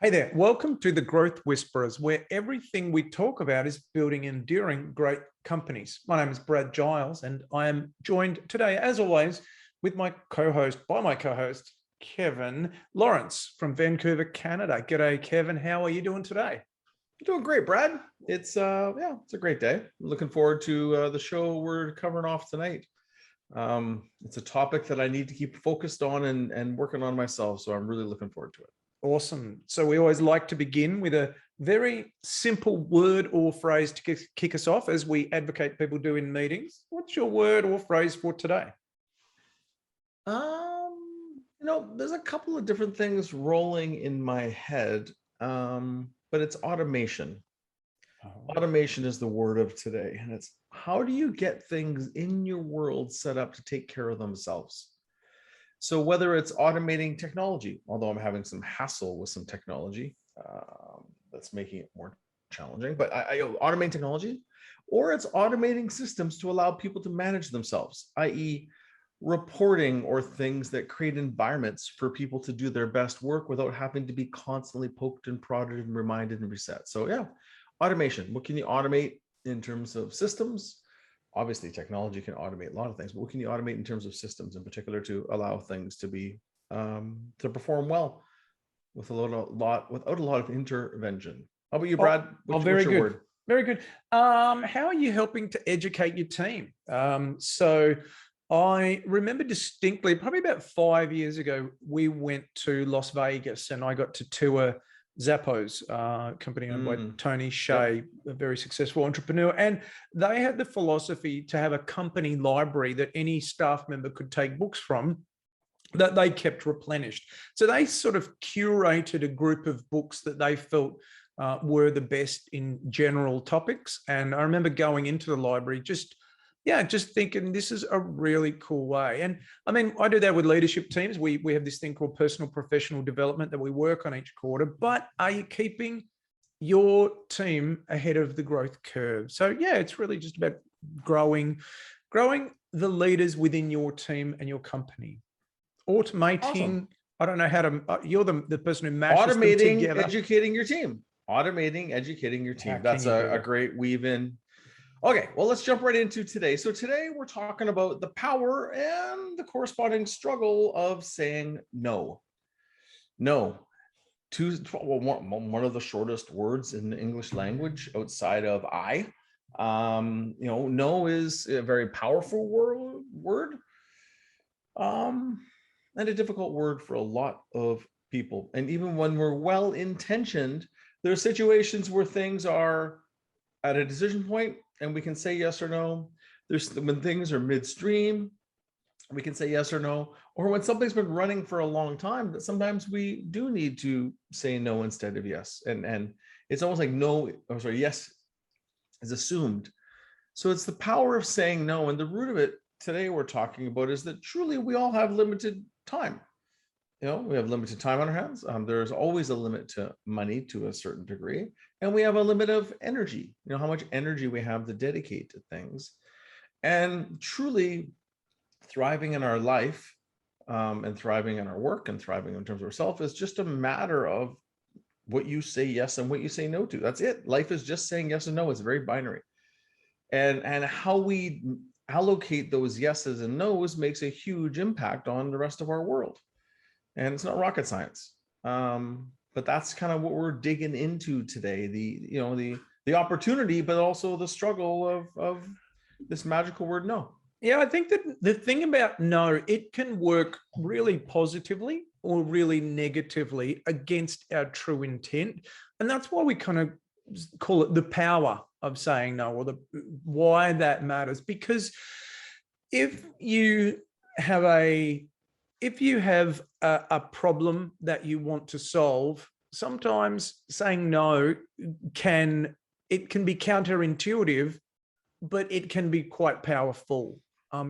Hey there, welcome to the Growth Whisperers, where everything we talk about is building enduring great companies. My name is Brad Giles, and I am joined today, as always, with my co-host, Kevin Lawrence from Vancouver, Canada. G'day, Kevin. How are you doing today? Doing great, Brad. It's it's a great day. Looking forward to the show we're covering off tonight. It's a topic that I need to keep focused on and working on myself, so I'm really looking forward to it. Awesome. So we always like to begin with a very simple word or phrase to kick us off, as we advocate people do in meetings. What's your word or phrase for today? There's a couple of different things rolling in my head, but it's automation. Automation is the word of today, and it's how do you get things in your world set up to take care of themselves? So whether it's automating technology, although I'm having some hassle with some technology that's making it more challenging, but I automate technology, or it's automating systems to allow people to manage themselves, i.e. reporting or things that create environments for people to do their best work without having to be constantly poked and prodded and reminded and reset. So yeah, automation. What can you automate in terms of systems? Obviously, technology can automate a lot of things, but what can you automate in terms of systems in particular to allow things to be to perform well without a lot of intervention? How about you, Brad? What's your word? Very good. How are you helping to educate your team? So I remember distinctly, probably about 5 years ago, we went to Las Vegas and I got to tour Zappos, company owned by Tony Hsieh, a very successful entrepreneur. And they had the philosophy to have a company library that any staff member could take books from that they kept replenished. So they sort of curated a group of books that they felt were the best in general topics. And I remember going into the library just thinking this is a really cool way. And I mean, I do that with leadership teams. We have this thing called personal professional development that we work on each quarter, but are you keeping your team ahead of the growth curve? So yeah, it's really just about growing the leaders within your team and your company. Automating, awesome. I don't know how to, you're the person who mashes them together. Educating your team. Automating, educating your team. That's a great weave in. Okay, well, let's jump right into today. So today we're talking about the power and the corresponding struggle of saying no. No. One of the shortest words in the English language outside of I. No is a very powerful word and a difficult word for a lot of people. And even when we're well-intentioned, there are situations where things are at a decision point and we can say yes or no. When things are midstream, we can say yes or no. Or when something's been running for a long time, that sometimes we do need to say no instead of yes. And it's almost like yes is assumed. So it's the power of saying no. And the root of it today we're talking about is that truly we all have limited time. We have limited time on our hands. There's always a limit to money to a certain degree. And we have a limit of energy, how much energy we have to dedicate to things. And truly thriving in our life and thriving in our work and thriving in terms of ourselves is just a matter of what you say yes and what you say no to. That's it. Life is just saying yes and no. It's very binary. And how we allocate those yeses and nos makes a huge impact on the rest of our world. And it's not rocket science. But that's kind of what we're digging into today, the opportunity, but also the struggle of this magical word no. Yeah, I think that the thing about no, it can work really positively or really negatively against our true intent. And that's why we kind of call it the power of saying no, or why that matters. Because if you have a problem that you want to solve, sometimes saying no can be counterintuitive, but it can be quite powerful.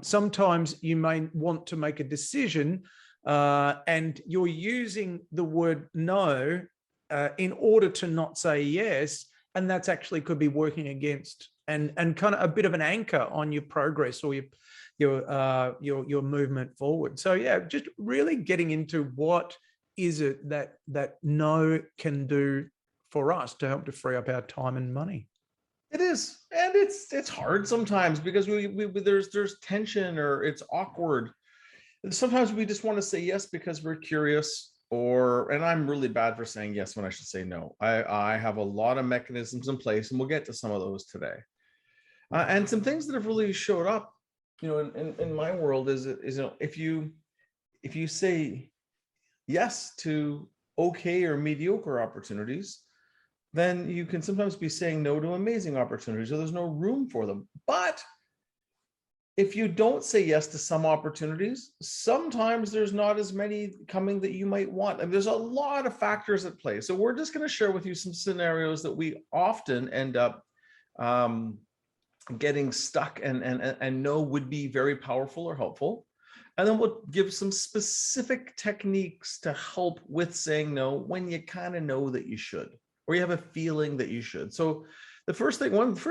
Sometimes you may want to make a decision and you're using the word no in order to not say yes, and that's actually could be working against and kind of a bit of an anchor on your progress or your movement forward. So yeah, just really getting into what is it that no can do for us to help to free up our time and money? It is, and it's hard sometimes because there's tension or it's awkward. And sometimes we just want to say yes because we're curious, and I'm really bad for saying yes when I should say no. I have a lot of mechanisms in place, and we'll get to some of those today. And some things that have really showed up, in my world is if you say yes to okay or mediocre opportunities, then you can sometimes be saying no to amazing opportunities, or there's no room for them. But if you don't say yes to some opportunities, sometimes there's not as many coming that you might want. And there's a lot of factors at play. So we're just going to share with you some scenarios that we often end up getting stuck and know would be very powerful or helpful. And then we'll give some specific techniques to help with saying no when you kind of know that you should, or you have a feeling that you should. So the first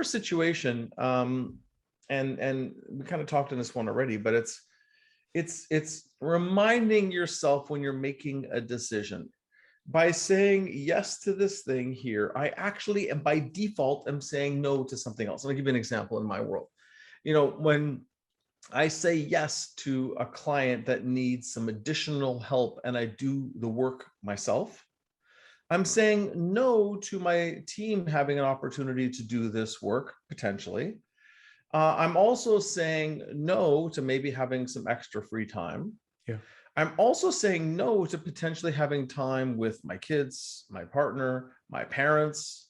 situation, and we kind of talked on this one already, but it's reminding yourself when you're making a decision. By saying yes to this thing here, I actually am by default am saying no to something else. I'll give you an example in my world. When I say yes to a client that needs some additional help and I do the work myself, I'm saying no to my team having an opportunity to do this work potentially. I'm also saying no to maybe having some extra free time. Yeah. I'm also saying no to potentially having time with my kids, my partner, my parents.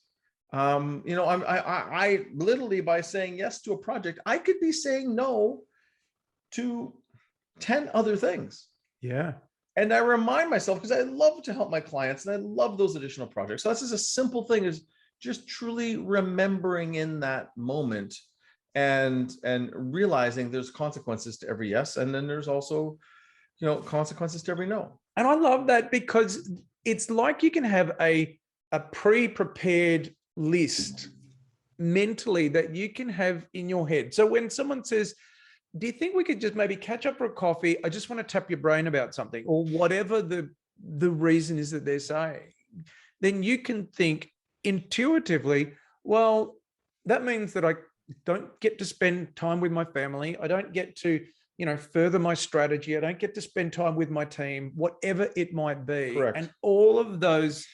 I literally, by saying yes to a project, I could be saying no to 10 other things. Yeah. And I remind myself, because I love to help my clients and I love those additional projects. So that's just a simple thing, is just truly remembering in that moment and realizing there's consequences to every yes. And then there's also, consequences to every no. And I love that, because it's like you can have a pre-prepared list mentally that you can have in your head. So when someone says, do you think we could just maybe catch up for a coffee? I just want to tap your brain about something, or whatever the reason is that they're saying, then you can think intuitively, well, that means that I don't get to spend time with my family. I don't get to, further my strategy. I don't get to spend time with my team, whatever it might be. Correct. And all of those,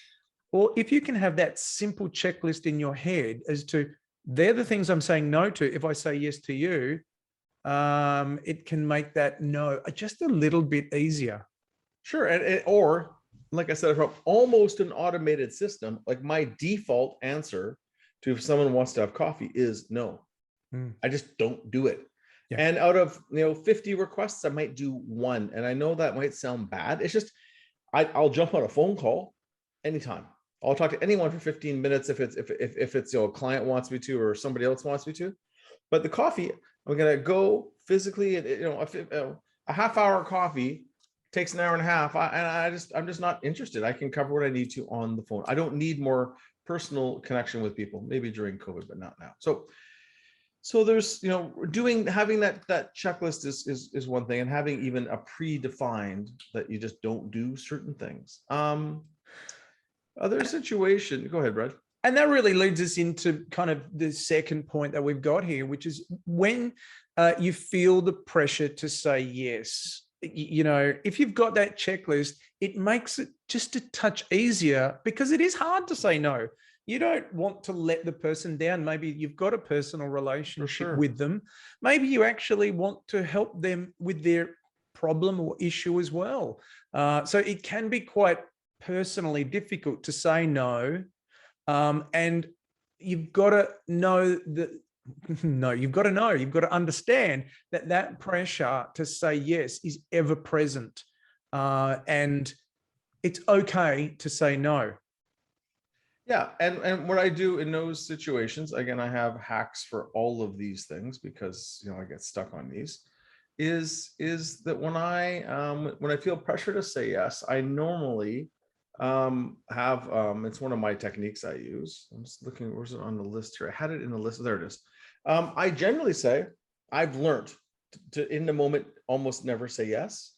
or if you can have that simple checklist in your head as to, they're the things I'm saying no to. If I say yes to you, it can make that no just a little bit easier. Sure. Or like I said, from almost an automated system, like my default answer to if someone wants to have coffee is no. I just don't do it. Yeah. And out of 50 requests, I might do one. And I know that might sound bad. It's just I'll jump on a phone call anytime. I'll talk to anyone for 15 minutes if it's a client wants me to, or somebody else wants me to. But the coffee, I'm gonna go physically, a half-hour coffee takes an hour and a half. I'm just not interested. I can cover what I need to on the phone. I don't need more personal connection with people. Maybe during COVID, but not now. So there's having that checklist is one thing, and having even a predefined that you just don't do certain things. Other situation. Go ahead, Brad. And that really leads us into kind of the second point that we've got here, which is when you feel the pressure to say yes. If you've got that checklist, it makes it just a touch easier, because it is hard to say no. You don't want to let the person down. Maybe you've got a personal relationship with them. Maybe you actually want to help them with their problem or issue as well. So it can be quite personally difficult to say no. And you've got to know that, you've got to understand that pressure to say yes is ever present. And it's okay to say no. Yeah. And what I do in those situations, again, I have hacks for all of these things because, I get stuck on these, is that when I feel pressure to say yes, I normally have it's one of my techniques I use. I'm just looking, where's it on the list here? I had it in the list. There it is. I generally say I've learned to in the moment almost never say yes.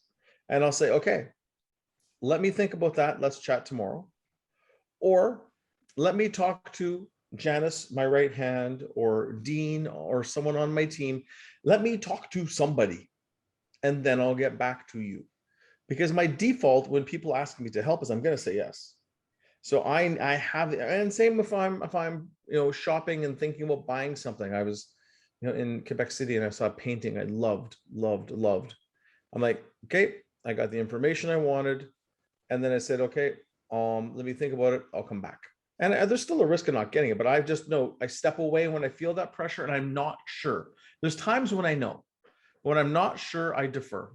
And I'll say, okay, let me think about that. Let's chat tomorrow. Or let me talk to Janice, my right hand, or Dean, or someone on my team. Let me talk to somebody, and then I'll get back to you. Because my default when people ask me to help is I'm going to say yes. So I have, and same if I'm shopping and thinking about buying something. I was in Quebec City and I saw a painting I loved. I'm like, okay, I got the information I wanted, and then I said, okay, let me think about it. I'll come back. And there's still a risk of not getting it, but I just know I step away when I feel that pressure and I'm not sure. There's times when I know. When I'm not sure, I defer.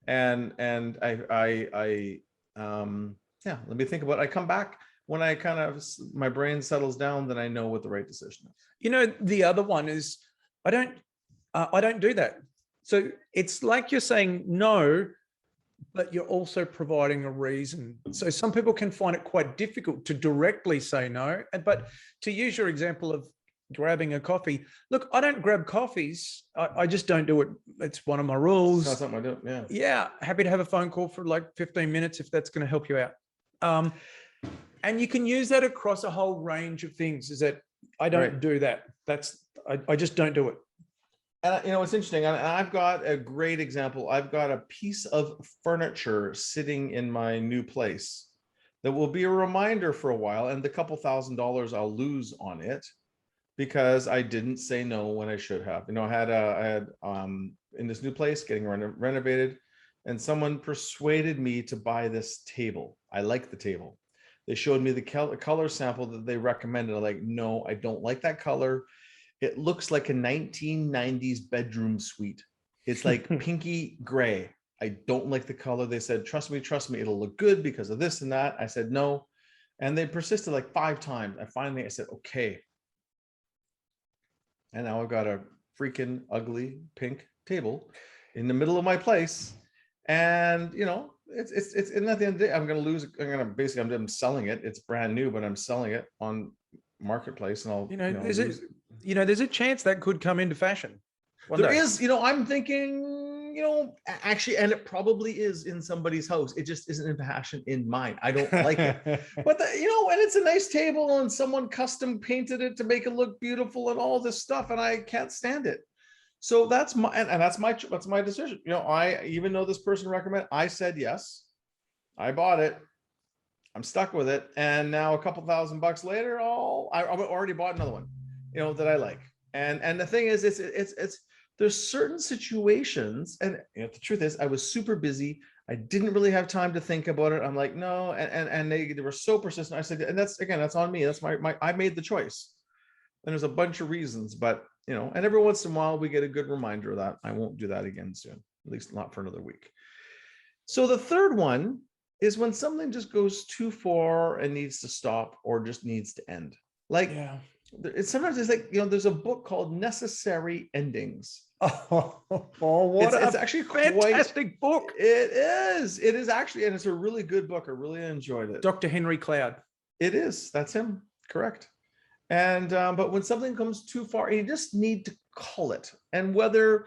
And I let me think about it. I come back when I kind of, my brain settles down, then I know what the right decision is. The other one is I don't do that. So it's like you're saying no, but you're also providing a reason. So some people can find it quite difficult to directly say no. But to use your example of grabbing a coffee, look, I don't grab coffees. I just don't do it. It's one of my rules. It's not something I do. Yeah. Yeah. Happy to have a phone call for like 15 minutes if that's going to help you out. And you can use that across a whole range of things. Is that I don't do that. I just don't do it. And it's interesting. And I've got a great example. I've got a piece of furniture sitting in my new place that will be a reminder for a while, and the couple $1,000s I'll lose on it because I didn't say no when I should have. I had in this new place getting renovated, and someone persuaded me to buy this table. I like the table. They showed me the color sample that they recommended. I'm like, no, I don't like that color. It looks like a 1990s bedroom suite. It's like pinky gray. I don't like the color. They said, trust me, it'll look good because of this and that. I said, no. And they persisted like 5 times. And finally I said, okay. And now I've got a freaking ugly pink table in the middle of my place. And, it's and at the end of the day, I'm selling it. It's brand new, but I'm selling it on Marketplace, and I'll, there's a chance that could come into fashion. There is, I'm thinking, actually, and it probably is in somebody's house. It just isn't in fashion in mine. I don't like it, but and it's a nice table, and someone custom painted it to make it look beautiful and all this stuff, and I can't stand it. So that's my decision. Even though this person recommended, I said yes, I bought it. I'm stuck with it, and now a couple $1,000 later, I've already bought another one, that I like. And the thing is, it's there's certain situations, and the truth is, I was super busy. I didn't really have time to think about it. I'm like, no, and they were so persistent. I said, and that's on me. That's my I made the choice, and there's a bunch of reasons, but and every once in a while we get a good reminder of that. I won't do that again soon, at least not for another week. So the third one is when something just goes too far and needs to stop, or just needs to end. Sometimes it's like, there's a book called Necessary Endings. It's actually a fantastic book. It is actually, and it's a really good book. I really enjoyed it. Dr. Henry Cloud. It is. That's him. Correct. And but when something comes too far, you just need to call it. And whether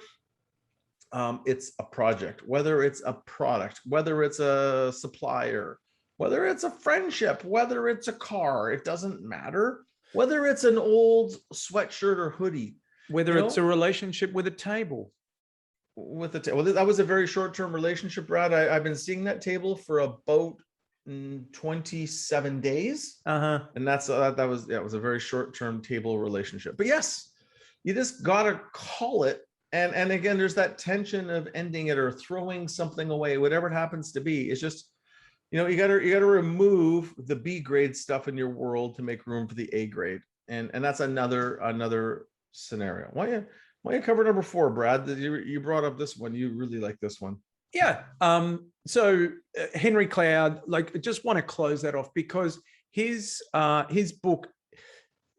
it's a project, whether it's a product, whether it's a supplier, whether it's a friendship, whether it's a car, it doesn't matter. Whether it's an old sweatshirt or hoodie, whether it's a relationship with a table. That was a very short-term relationship, Brad. I've been seeing that table for about 27 days. And that was a very short-term table relationship. But yes, you just gotta call it. And again, there's that tension of ending it or throwing something away, whatever it happens to be. It's just, you gotta remove the B grade stuff in your world to make room for the A grade. And that's another scenario. Why don't you cover number 4, Brad? You brought up this one. You really like this one. Yeah. So Henry Cloud, just want to close that off because his book,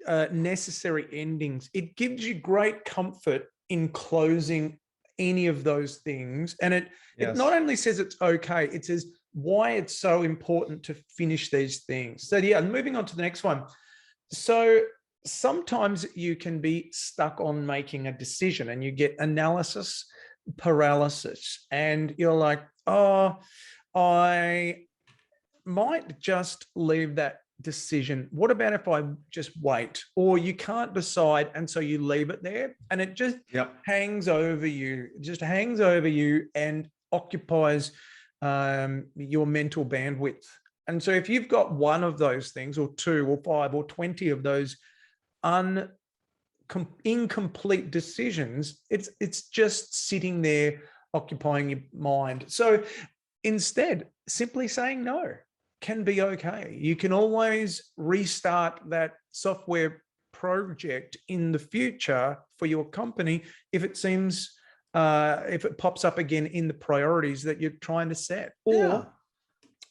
Necessary Endings, it gives you great comfort in closing any of those things. And it not only says it's okay, it says why it's so important to finish these things. So moving on to the next one. So sometimes you can be stuck on making a decision and you get analysis paralysis, and you're like, oh, I might just leave that decision. What about if I just wait? Or you can't decide, and so you leave it there, and it just hangs over you. It just hangs over you and occupies your mental bandwidth. And so if you've got one of those things, or two, or five, or 20 of those incomplete decisions, it's just sitting there occupying your mind. So instead, simply saying no can be okay. You can always restart that software project in the future for your company if it seems, if it pops up again in the priorities that you're trying to set. Or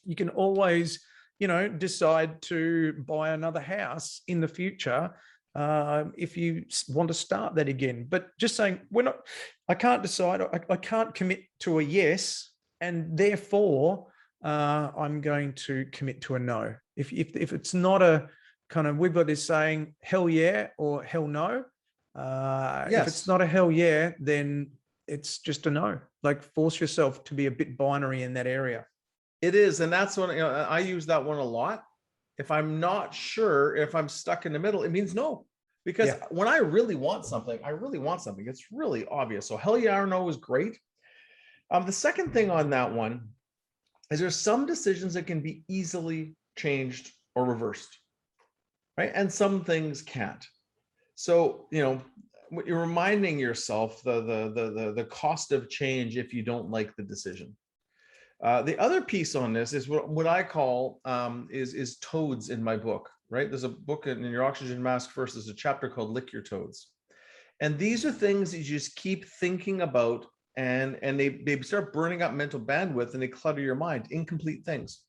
you can always, decide to buy another house in the future if you want to start that again. But just saying, I can't decide, I can't commit to a yes, and therefore I'm going to commit to a no. If it's not a kind of, we've got this saying, hell yeah or hell no. If it's not a hell yeah, then it's just a no. Like, force yourself to be a bit binary in that area. It is. And that's when, I use that one a lot. If I'm not sure, if I'm stuck in the middle, it means no. Because when I really want something, It's really obvious. So hell yeah or no is great. The second thing on that one is there's some decisions that can be easily changed or reversed, right? And some things can't. So, you're reminding yourself the cost of change if you don't like the decision. The other piece on this is what I call is toads in my book, right? There's a book in Your Oxygen Mask First. There's a chapter called Lick Your Toads. And these are things that you just keep thinking about, and they start burning up mental bandwidth, and they clutter your mind. Incomplete things.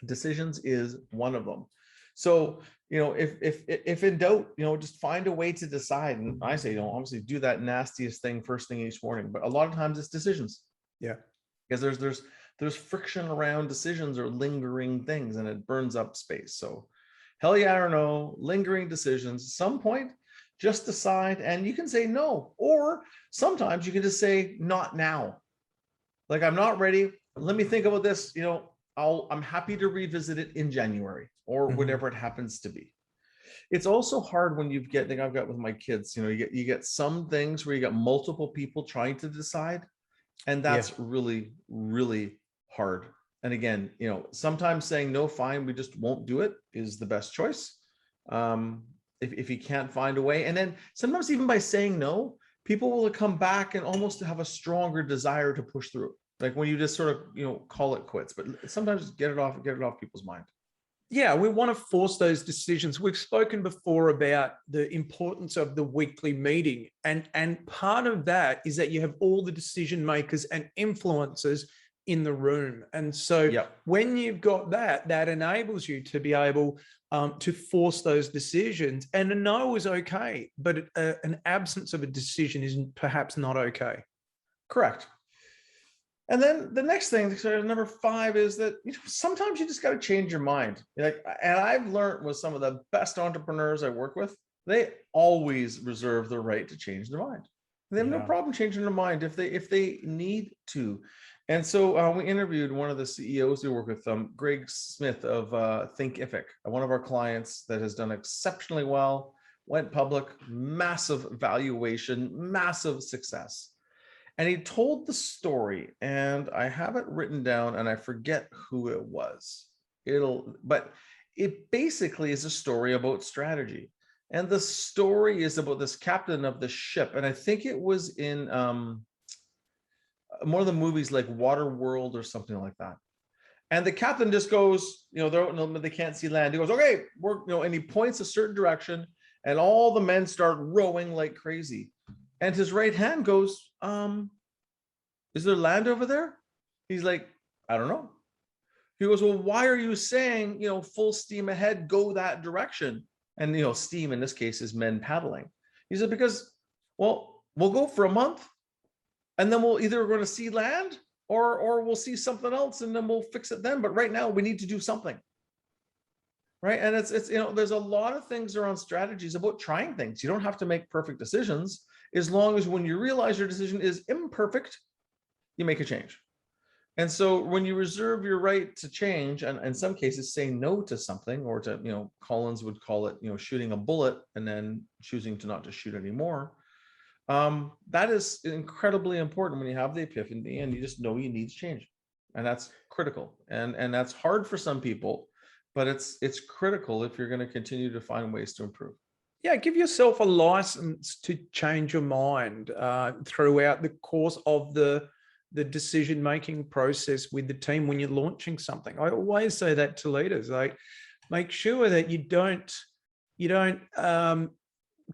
Decisions is one of them. So, if in doubt, just find a way to decide. And I say, obviously do that nastiest thing first thing each morning, but a lot of times it's decisions. Yeah. Because there's friction around decisions or lingering things, and it burns up space. So hell yeah or no, lingering decisions, at some point, just decide, and you can say no. Or sometimes you can just say not now. Like, I'm not ready. Let me think about this. I'm happy to revisit it in January or whatever it happens to be. It's also hard when I've got with my kids, you get some things where you got multiple people trying to decide. And that's really, really hard. And again, sometimes saying no, fine, we just won't do it, is the best choice. If you can't find a way. And then sometimes even by saying no, people will come back and almost have a stronger desire to push through. Like when you just sort of, call it quits, but sometimes get it off people's mind. Yeah, we want to force those decisions. We've spoken before about the importance of the weekly meeting. And part of that is that you have all the decision makers and influencers in the room. And so when you've got that enables you to be able to force those decisions. And a no is okay, but an absence of a decision is perhaps not okay. Correct. And then the next thing, so number 5, is that sometimes you just got to change your mind. And I've learned with some of the best entrepreneurs I work with, they always reserve the right to change their mind. They have no problem changing their mind if they need to. And so we interviewed one of the CEOs we work with, Greg Smith of Thinkific, one of our clients that has done exceptionally well, went public, massive valuation, massive success. And he told the story, and I have it written down, and I forget who it was. But it basically is a story about strategy. And the story is about this captain of the ship. And I think it was in one of the movies like Waterworld or something like that. And the captain just goes, they can't see land. He goes, okay, and he points a certain direction, and all the men start rowing like crazy. And his right hand goes, is there land over there? He's like, I don't know. He goes, well, why are you saying, full steam ahead, go that direction? And, steam in this case is men paddling. He said, because, well, we'll go for a month, and then we'll either going to see land or we'll see something else, and then we'll fix it then. But right now we need to do something. Right. And it's there's a lot of things around strategies about trying things. You don't have to make perfect decisions, as long as when you realize your decision is imperfect, you make a change. And so when you reserve your right to change, and in some cases say no to something, or to, Collins would call it, shooting a bullet and then choosing to not to shoot anymore. That is incredibly important when you have the epiphany and you just know you need change. And that's critical. And that's hard for some people, but it's critical if you're going to continue to find ways to improve. Yeah, give yourself a license to change your mind throughout the course of the decision-making process with the team when you're launching something. I always say that to leaders, like, make sure that you don't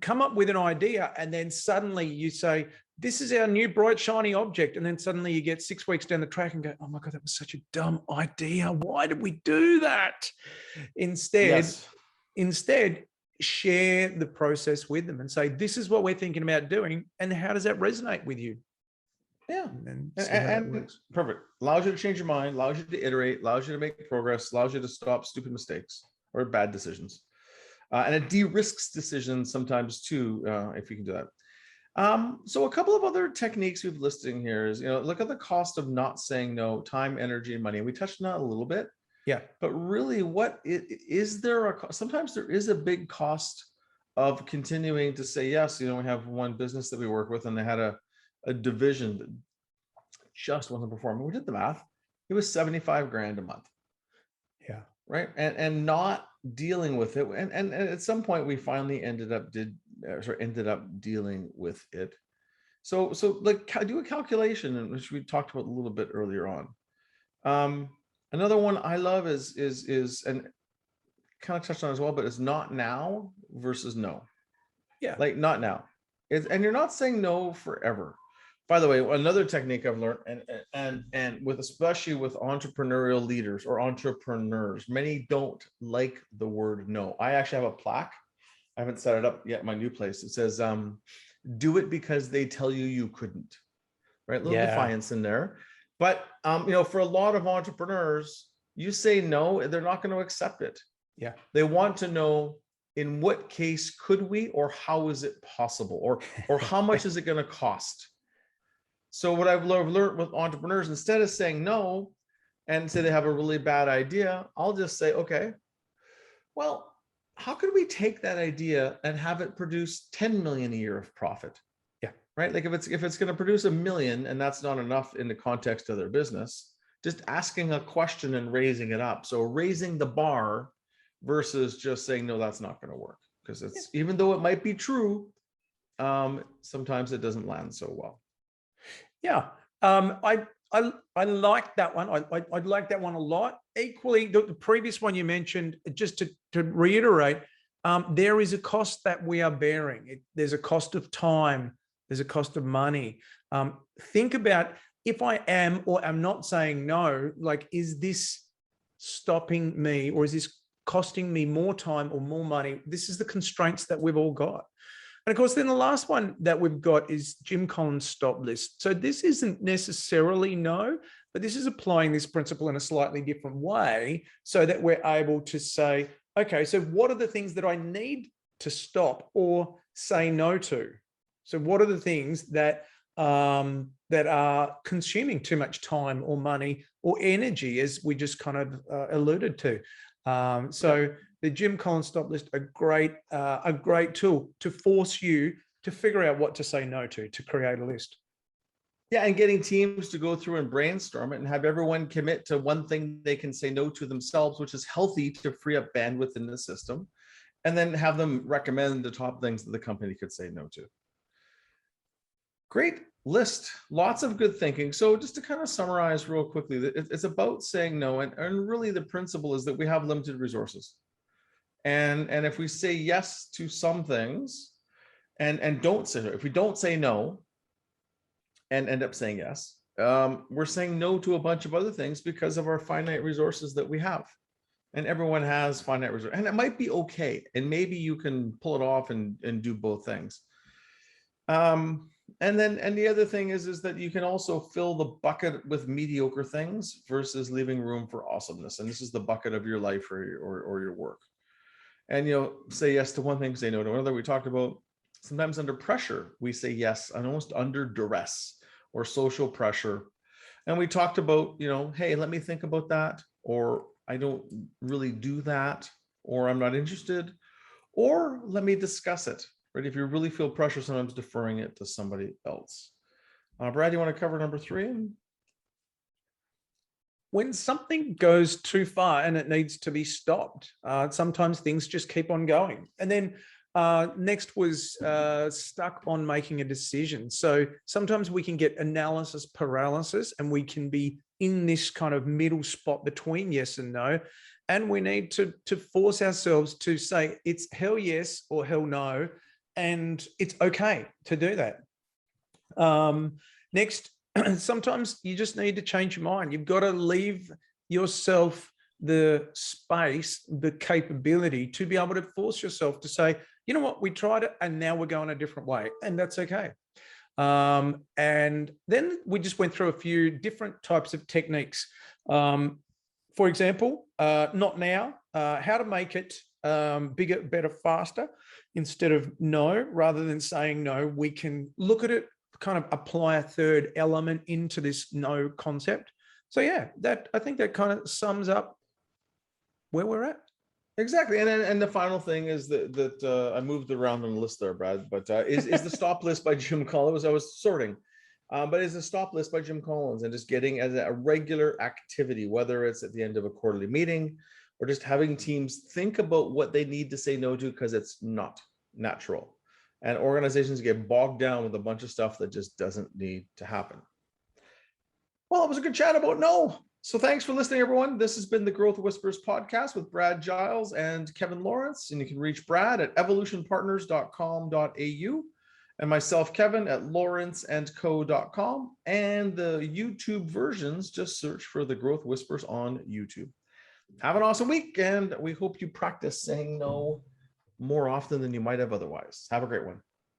come up with an idea and then suddenly you say, this is our new bright shiny object, and then suddenly you get 6 weeks down the track and go, oh my God, that was such a dumb idea. Why did we do that? Instead, share the process with them and say, this is what we're thinking about doing, and how does that resonate with you? Yeah. And perfect. Allows you to change your mind, allows you to iterate, allows you to make progress, allows you to stop stupid mistakes or bad decisions. And it de-risks decisions sometimes too, if you can do that. So a couple of other techniques we've listed here is, look at the cost of not saying no: time, energy, and money. And we touched on that a little bit. Yeah. But really, sometimes there is a big cost of continuing to say yes. We have one business that we work with, and they had a division that just wasn't performing. We did the math. It was 75 grand a month. Yeah. Right. And not dealing with it. And at some point we finally ended up dealing with it. So like, do a calculation, which we talked about a little bit earlier on. Another one I love is and kind of touched on as well, but it's not now versus no. Yeah. Like, not now. And you're not saying no forever. By the way, another technique I've learned, and especially with entrepreneurial leaders or entrepreneurs, many don't like the word no. I actually have a plaque. I haven't set it up yet in my new place. It says, do it because they tell you you couldn't. Right? A little defiance in there. But for a lot of entrepreneurs, you say no, they're not going to accept it. Yeah. They want to know, in what case could we, or how is it possible, or how much is it going to cost? So what I've learned with entrepreneurs, instead of saying no and say they have a really bad idea, I'll just say, okay, well, how could we take that idea and have it produce 10 million a year of profit? Yeah. Right. Like, if it's going to produce 1 million and that's not enough in the context of their business, just asking a question and raising it up. So raising the bar versus just saying, no, that's not going to work. Because even though it might be true, sometimes it doesn't land so well. Yeah. I like that one. I like that one a lot. Equally, the previous one you mentioned, just to reiterate, there is a cost that we are bearing. There's a cost of time. There's a cost of money. Think about, if I am or am not saying no, like, is this stopping me, or is this costing me more time or more money? This is the constraints that we've all got. And of course, then the last one that we've got is Jim Collins' stop list. So this isn't necessarily no, but this is applying this principle in a slightly different way so that we're able to say, okay, so what are the things that I need to stop or say no to? So what are the things that are consuming too much time or money or energy, as we just kind of alluded to? The Jim Collins stop list, a great tool to force you to figure out what to say no to create a list. Yeah, and getting teams to go through and brainstorm it and have everyone commit to one thing they can say no to themselves, which is healthy to free up bandwidth in the system, and then have them recommend the top things that the company could say no to. Great list, lots of good thinking. So just to kind of summarize real quickly, it's about saying no, and really the principle is that we have limited resources. And if we say yes to some things and don't say no, if we don't say no and end up saying yes, we're saying no to a bunch of other things because of our finite resources that we have. And everyone has finite resources, and it might be okay. And maybe you can pull it off and do both things. And the other thing is that you can also fill the bucket with mediocre things versus leaving room for awesomeness. And this is the bucket of your life or your work. And, say yes to one thing, say no to another. We talked about sometimes under pressure, we say yes, and almost under duress or social pressure. And we talked about, hey, let me think about that, or I don't really do that, or I'm not interested, or let me discuss it, right? If you really feel pressure, sometimes deferring it to somebody else. Brad, you want to cover number 3? When something goes too far and it needs to be stopped, sometimes things just keep on going. And then next was stuck on making a decision. So sometimes we can get analysis paralysis, and we can be in this kind of middle spot between yes and no. And we need to force ourselves to say it's hell yes or hell no. And it's okay to do that. Next, sometimes you just need to change your mind. You've got to leave yourself the space, the capability to be able to force yourself to say, you know what, we tried it and now we're going a different way, and that's okay. And then we just went through a few different types of techniques. For example, not now, how to make it bigger, better, faster. Instead of no, rather than saying no, we can look at it, kind of apply a third element into this no concept. So yeah, I think that kind of sums up where we're at. Exactly. And the final thing is that I moved around on the list there, Brad, but is the stop list by Jim Collins. I was sorting, but is the stop list by Jim Collins, and just getting as a regular activity, whether it's at the end of a quarterly meeting or just having teams think about what they need to say no to, because it's not natural. And organizations get bogged down with a bunch of stuff that just doesn't need to happen. Well, it was a good chat about no. So thanks for listening, everyone. This has been the Growth Whispers podcast with Brad Giles and Kevin Lawrence. And you can reach Brad at evolutionpartners.com.au and myself, Kevin, at lawrenceandco.com. And the YouTube versions, just search for the Growth Whispers on YouTube. Have an awesome week, and we hope you practice saying no more often than you might have otherwise. Have a great one.